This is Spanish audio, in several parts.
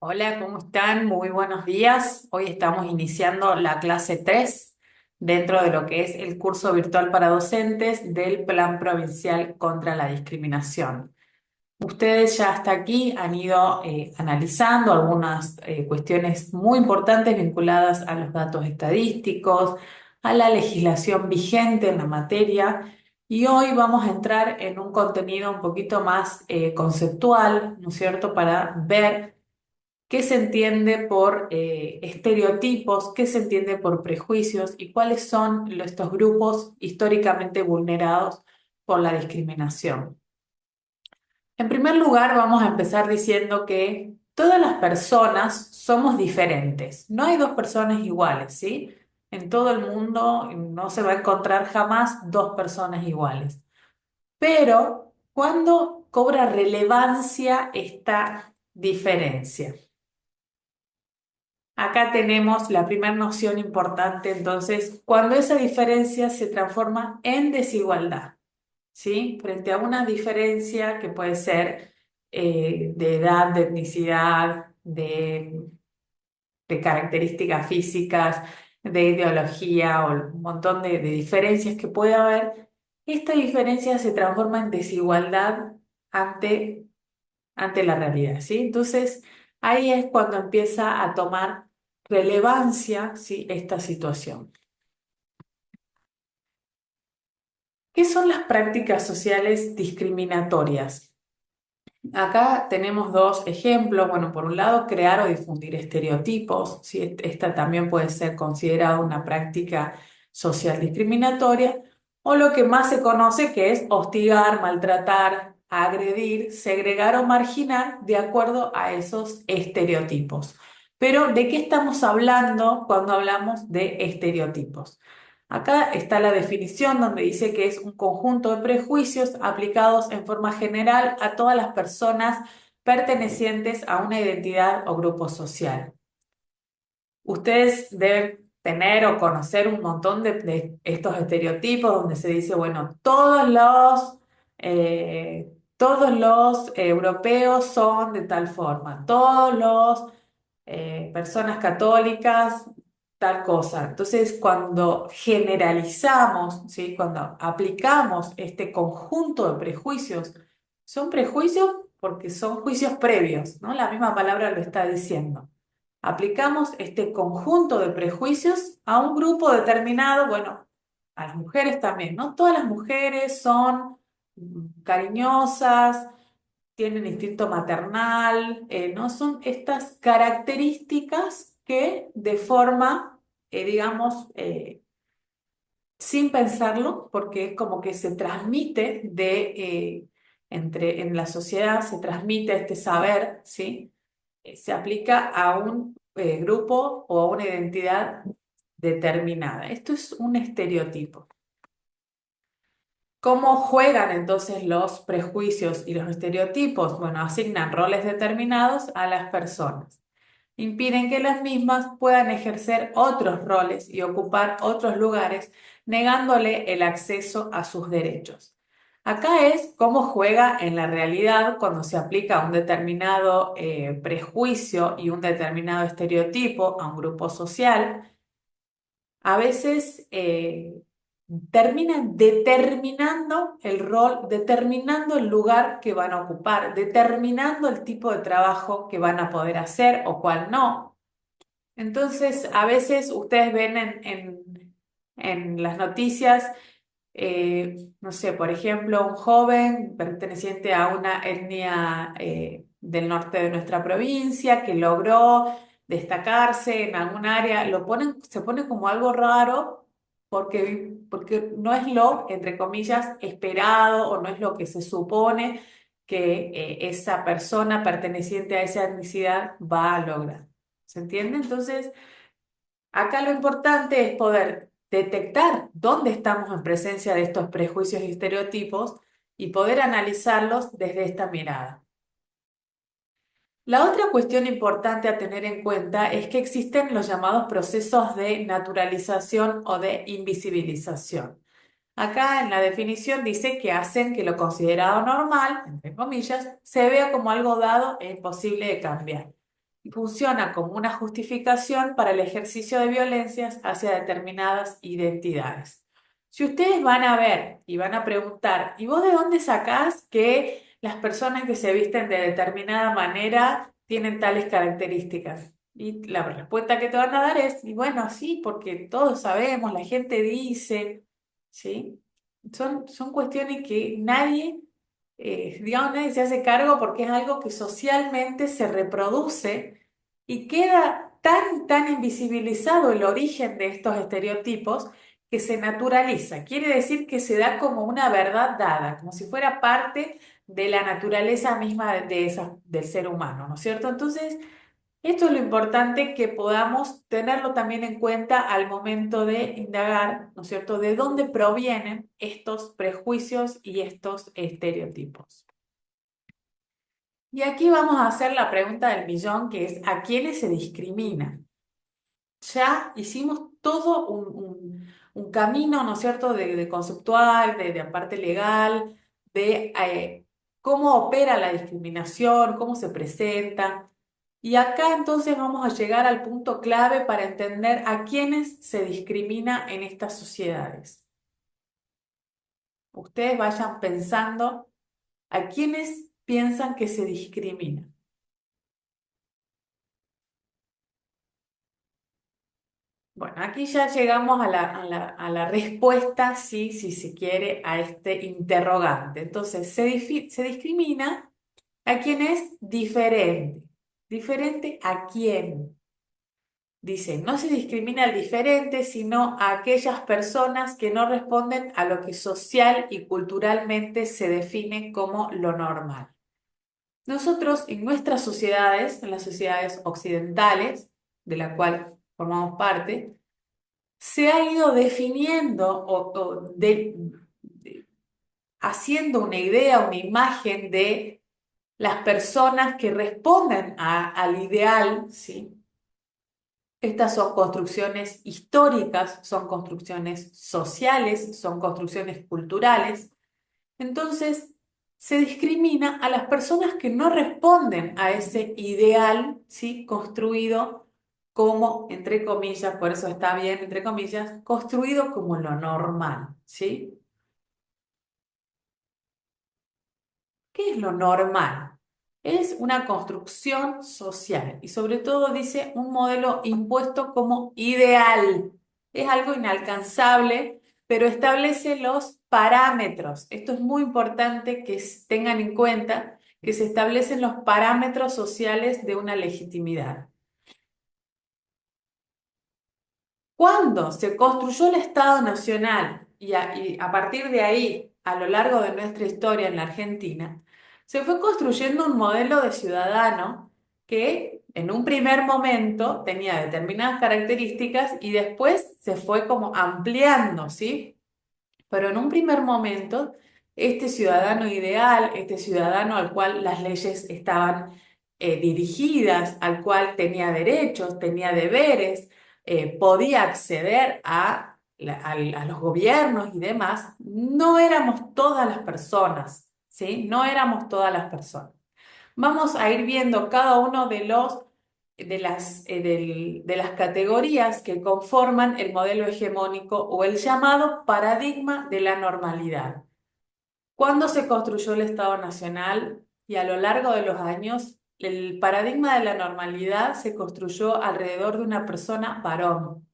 Hola, ¿cómo están? Muy buenos días. Hoy estamos iniciando la clase 3 dentro de lo que es el curso virtual para docentes del Plan Provincial contra la Discriminación. Ustedes ya hasta aquí han ido analizando algunas cuestiones muy importantes vinculadas a los datos estadísticos, a la legislación vigente en la materia, y hoy vamos a entrar en un contenido un poquito más conceptual, ¿no es cierto?, para ver qué se entiende por estereotipos, qué se entiende por prejuicios y cuáles son estos grupos históricamente vulnerados por la discriminación. En primer lugar, vamos a empezar diciendo que todas las personas somos diferentes. No hay dos personas iguales, ¿sí? En todo el mundo no se va a encontrar jamás dos personas iguales. Pero, ¿cuándo cobra relevancia esta diferencia? Acá tenemos la primera noción importante, entonces, cuando esa diferencia se transforma en desigualdad, ¿sí? Frente a una diferencia que puede ser de edad, de etnicidad, de características físicas, de ideología o un montón de diferencias que puede haber, esta diferencia se transforma en desigualdad ante, ante la realidad, ¿sí? Entonces, ahí es cuando empieza a tomar relevancia, ¿sí?, esta situación. ¿Qué son las prácticas sociales discriminatorias? Acá tenemos dos ejemplos. Bueno, por un lado, crear o difundir estereotipos. ¿Sí? Esta también puede ser considerada una práctica social discriminatoria. O lo que más se conoce que es hostigar, maltratar, agredir, segregar o marginar de acuerdo a esos estereotipos. Pero, ¿de qué estamos hablando cuando hablamos de estereotipos? Acá está la definición donde dice que es un conjunto de prejuicios aplicados en forma general a todas las personas pertenecientes a una identidad o grupo social. Ustedes deben tener o conocer un montón de estos estereotipos donde se dice, bueno, todos los europeos son de tal forma, todos los personas católicas, tal cosa. Entonces, cuando generalizamos, ¿sí?, cuando aplicamos este conjunto de prejuicios, son prejuicios porque son juicios previos, ¿no? La misma palabra lo está diciendo. Aplicamos este conjunto de prejuicios a un grupo determinado, bueno, a las mujeres también, ¿no? Todas las mujeres son cariñosas, tienen instinto maternal, ¿no? Son estas características que de forma, digamos, sin pensarlo, porque es como que se transmite en la sociedad, se transmite este saber, ¿sí? Se aplica a un grupo o a una identidad determinada. Esto es un estereotipo. ¿Cómo juegan entonces los prejuicios y los estereotipos? Bueno, asignan roles determinados a las personas. Impiden que las mismas puedan ejercer otros roles y ocupar otros lugares, negándole el acceso a sus derechos. Acá es cómo juega en la realidad cuando se aplica un determinado prejuicio y un determinado estereotipo a un grupo social. A veces terminan determinando el rol, determinando el lugar que van a ocupar, determinando el tipo de trabajo que van a poder hacer o cuál no. Entonces, a veces ustedes ven en las noticias, no sé, por ejemplo, un joven perteneciente a una etnia del norte de nuestra provincia que logró destacarse en algún área, se pone como algo raro porque no es lo, entre comillas, esperado o no es lo que se supone que esa persona perteneciente a esa etnicidad va a lograr. ¿Se entiende? Entonces, acá lo importante es poder detectar dónde estamos en presencia de estos prejuicios y estereotipos y poder analizarlos desde esta mirada. La otra cuestión importante a tener en cuenta es que existen los llamados procesos de naturalización o de invisibilización. Acá en la definición dice que hacen que lo considerado normal, entre comillas, se vea como algo dado e imposible de cambiar. funciona como una justificación para el ejercicio de violencias hacia determinadas identidades. Si ustedes van a ver y van a preguntar, ¿y vos de dónde sacás que las personas que se visten de determinada manera tienen tales características? Y la respuesta que te van a dar es, y bueno, sí, porque todos sabemos, la gente dice, ¿sí? Son cuestiones que nadie digamos, nadie se hace cargo porque es algo que socialmente se reproduce y queda tan invisibilizado el origen de estos estereotipos que se naturaliza. Quiere decir que se da como una verdad dada, como si fuera parte de la naturaleza misma del ser humano, ¿no es cierto? Entonces, esto es lo importante que podamos tenerlo también en cuenta al momento de indagar, ¿no es cierto?, de dónde provienen estos prejuicios y estos estereotipos. Y aquí vamos a hacer la pregunta del millón, que es, ¿a quiénes se discrimina? Ya hicimos todo un camino, ¿no es cierto?, de conceptual, de parte legal, de cómo opera la discriminación, cómo se presenta. Y acá entonces vamos a llegar al punto clave para entender a quiénes se discrimina en estas sociedades. Ustedes vayan pensando a quiénes piensan que se discrimina. Bueno, aquí ya llegamos a la respuesta, sí, si se quiere, a este interrogante. Entonces, se discrimina a quien es diferente. ¿Diferente a quién? Dice, no se discrimina al diferente, sino a aquellas personas que no responden a lo que social y culturalmente se define como lo normal. Nosotros en nuestras sociedades, en las sociedades occidentales, de la cual formamos parte, se ha ido definiendo haciendo una idea, una imagen de las personas que responden al ideal, ¿sí? Estas son construcciones históricas, son construcciones sociales, son construcciones culturales. Entonces, se discrimina a las personas que no responden a ese ideal, ¿sí? Construido como, entre comillas, por eso está bien, entre comillas, construido como lo normal, ¿sí? ¿Qué es lo normal? Es una construcción social y sobre todo dice un modelo impuesto como ideal. Es algo inalcanzable, pero establece los parámetros. Esto es muy importante que tengan en cuenta que se establecen los parámetros sociales de una legitimidad. Cuando se construyó el Estado Nacional y a partir de ahí, a lo largo de nuestra historia en la Argentina, se fue construyendo un modelo de ciudadano que en un primer momento tenía determinadas características y después se fue como ampliando, ¿sí? Pero en un primer momento, este ciudadano ideal, este ciudadano al cual las leyes estaban dirigidas, al cual tenía derechos, tenía deberes, podía acceder a los gobiernos y demás, no éramos todas las personas, ¿sí? No éramos todas las personas. Vamos a ir viendo cada uno de las categorías que conforman el modelo hegemónico o el llamado paradigma de la normalidad. ¿Cuándo se construyó el Estado Nacional? Y a lo largo de los años, el paradigma de la normalidad se construyó alrededor de una persona varón.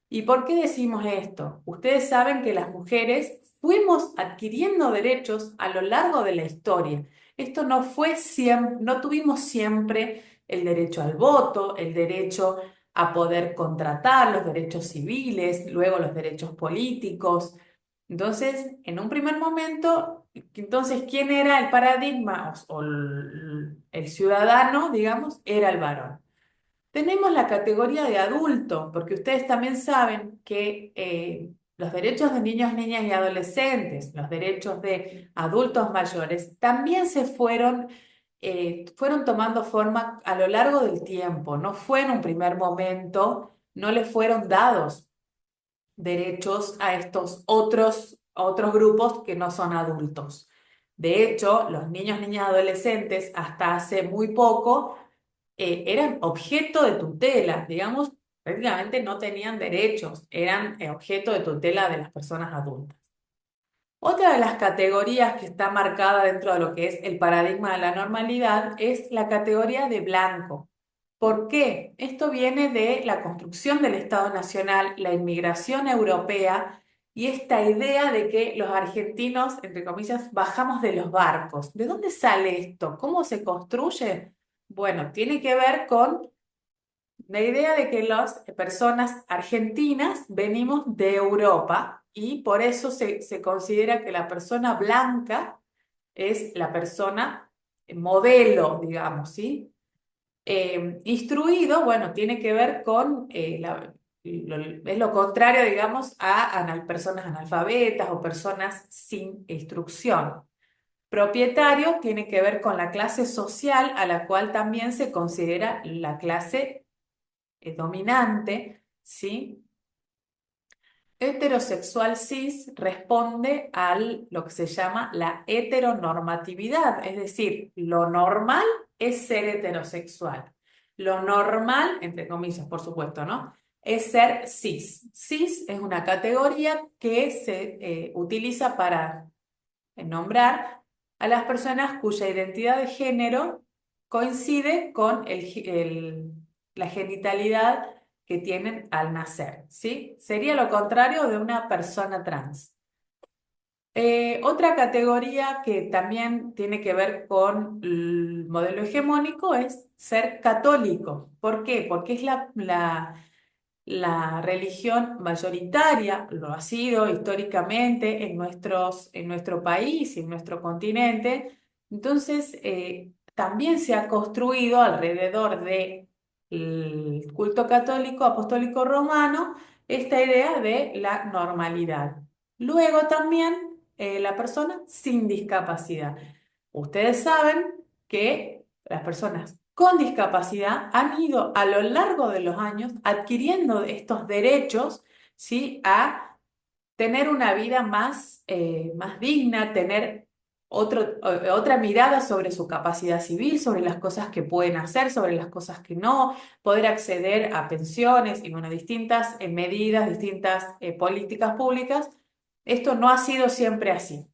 ¿Y por qué decimos esto? Ustedes saben que las mujeres fuimos adquiriendo derechos a lo largo de la historia. Esto no fue siempre, no tuvimos siempre el derecho al voto, el derecho a poder contratar, los derechos civiles, luego los derechos políticos. Entonces, en un primer momento, entonces, ¿quién era el paradigma o el ciudadano, digamos? Era el varón. Tenemos la categoría de adulto, porque ustedes también saben que los derechos de niños, niñas y adolescentes, los derechos de adultos mayores, también fueron tomando forma a lo largo del tiempo. No fue en un primer momento, no les fueron dados derechos a estos otros grupos que no son adultos. De hecho, los niños, niñas y adolescentes, hasta hace muy poco, eran objeto de tutela, digamos, prácticamente no tenían derechos, eran objeto de tutela de las personas adultas. Otra de las categorías que está marcada dentro de lo que es el paradigma de la normalidad es la categoría de blanco. ¿Por qué? Esto viene de la construcción del Estado Nacional, la inmigración europea y esta idea de que los argentinos, entre comillas, bajamos de los barcos. ¿De dónde sale esto? ¿Cómo se construye? Bueno, tiene que ver con la idea de que las personas argentinas venimos de Europa y por eso se considera que la persona blanca es la persona modelo, digamos, ¿sí? Instruido, tiene que ver con, es lo contrario, digamos, a personas analfabetas o personas sin instrucción. Propietario tiene que ver con la clase social a la cual también se considera la clase dominante, ¿sí? Heterosexual cis responde a lo que se llama la heteronormatividad, es decir, lo normal es ser heterosexual. Lo normal, entre comillas, por supuesto, ¿no? Es ser cis. Cis es una categoría que se utiliza para nombrar a las personas cuya identidad de género coincide con la genitalidad que tienen al nacer, ¿sí? Sería lo contrario de una persona trans. Otra categoría que también tiene que ver con el modelo hegemónico es ser católico. ¿Por qué? Porque es la religión mayoritaria, lo ha sido históricamente en nuestro país y en nuestro continente. Entonces, también se ha construido alrededor del culto católico apostólico romano esta idea de la normalidad. Luego también la persona sin discapacidad. Ustedes saben que las personas con discapacidad han ido a lo largo de los años adquiriendo estos derechos, ¿sí? A tener una vida más digna, tener otra mirada sobre su capacidad civil, sobre las cosas que pueden hacer, sobre las cosas que no, poder acceder a pensiones y bueno, distintas medidas, distintas políticas públicas. Esto no ha sido siempre así.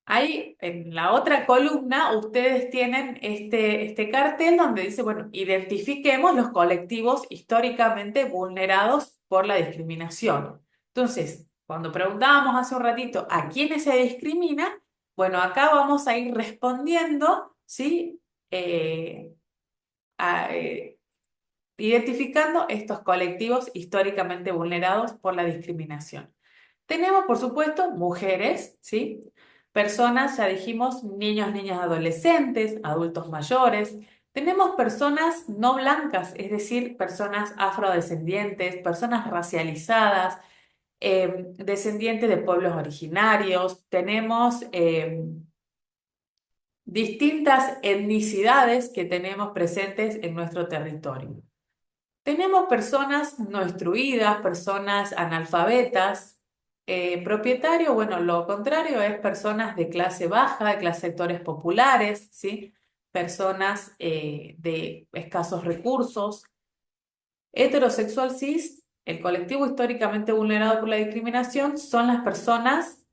Ahí en la otra columna ustedes tienen este cartel donde dice, bueno, identifiquemos los colectivos históricamente vulnerados por la discriminación. Entonces, cuando preguntábamos hace un ratito a quiénes se discrimina, bueno, acá vamos a ir respondiendo, ¿sí? Eh, a- eh, Identificando estos colectivos históricamente vulnerados por la discriminación. Tenemos, por supuesto, mujeres, ¿sí? Personas, ya dijimos, niños, niñas, adolescentes, adultos mayores. Tenemos personas no blancas, es decir, personas afrodescendientes, personas racializadas, descendientes de pueblos originarios. Tenemos distintas etnicidades que tenemos presentes en nuestro territorio. Tenemos personas no instruidas, personas analfabetas. Propietario, bueno, lo contrario es personas de clase baja, de clase sectores populares, ¿sí? Personas de escasos recursos. Heterosexual cis, el colectivo históricamente vulnerado por la discriminación, son las personas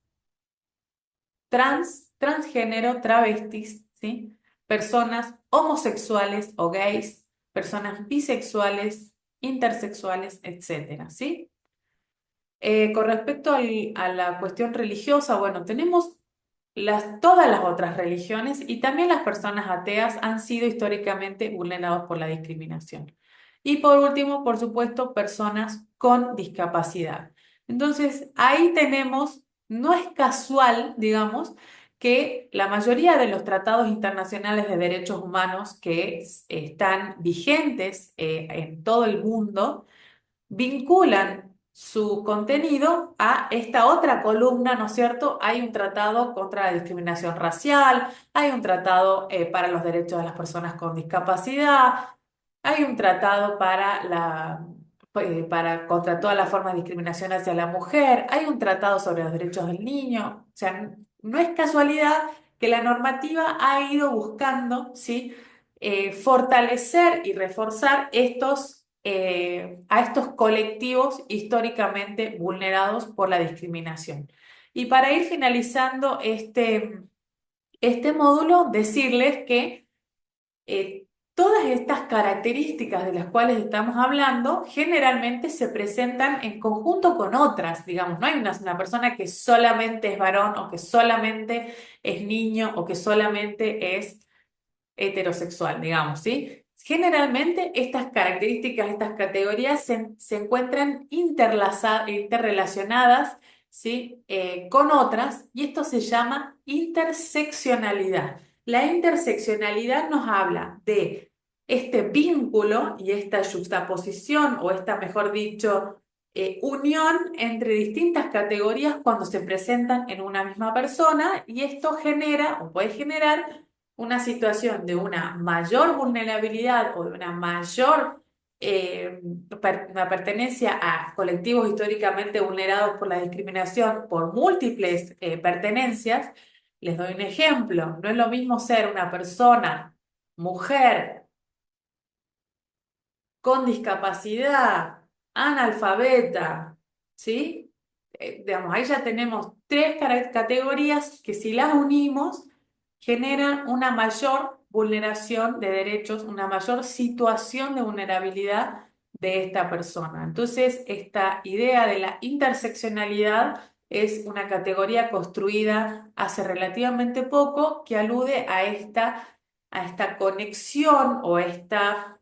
trans, transgénero, travestis, ¿sí? Personas homosexuales o gays, personas bisexuales, intersexuales, etcétera, ¿sí? Con respecto a la cuestión religiosa, bueno, tenemos todas las otras religiones y también las personas ateas han sido históricamente vulnerados por la discriminación. Y por último, por supuesto, personas con discapacidad. Entonces, ahí tenemos, no es casual, digamos, que la mayoría de los tratados internacionales de derechos humanos que están vigentes en todo el mundo, vinculan su contenido a esta otra columna, ¿no es cierto? Hay un tratado contra la discriminación racial, hay un tratado para los derechos de las personas con discapacidad, hay un tratado contra todas las formas de discriminación hacia la mujer, hay un tratado sobre los derechos del niño. O sea, no es casualidad que la normativa ha ido buscando, ¿sí? Fortalecer y reforzar a estos colectivos históricamente vulnerados por la discriminación. Y para ir finalizando este módulo, decirles que todas estas características de las cuales estamos hablando generalmente se presentan en conjunto con otras, digamos, no hay una persona que solamente es varón o que solamente es niño o que solamente es heterosexual, digamos, ¿sí? Generalmente estas características, estas categorías se encuentran interrelacionadas, ¿sí? Con otras, y esto se llama interseccionalidad. La interseccionalidad nos habla de este vínculo y esta juxtaposición, o esta, mejor dicho, unión entre distintas categorías cuando se presentan en una misma persona, y esto genera o puede generar una situación de una mayor vulnerabilidad o de una mayor una pertenencia a colectivos históricamente vulnerados por la discriminación por múltiples pertenencias. Les doy un ejemplo. No es lo mismo ser una persona, mujer, con discapacidad, analfabeta, ¿sí? Digamos, ahí ya tenemos tres categorías que si las unimos generan una mayor vulneración de derechos, una mayor situación de vulnerabilidad de esta persona. Entonces, esta idea de la interseccionalidad es una categoría construida hace relativamente poco que alude a esta conexión o esta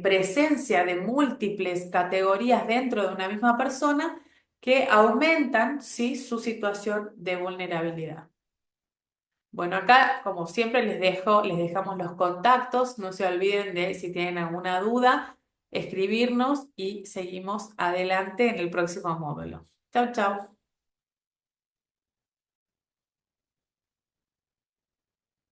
presencia de múltiples categorías dentro de una misma persona que aumentan, ¿sí?, su situación de vulnerabilidad. Bueno, acá, como siempre, les dejamos los contactos. No se olviden de, si tienen alguna duda, escribirnos y seguimos adelante en el próximo módulo. Chau, chau.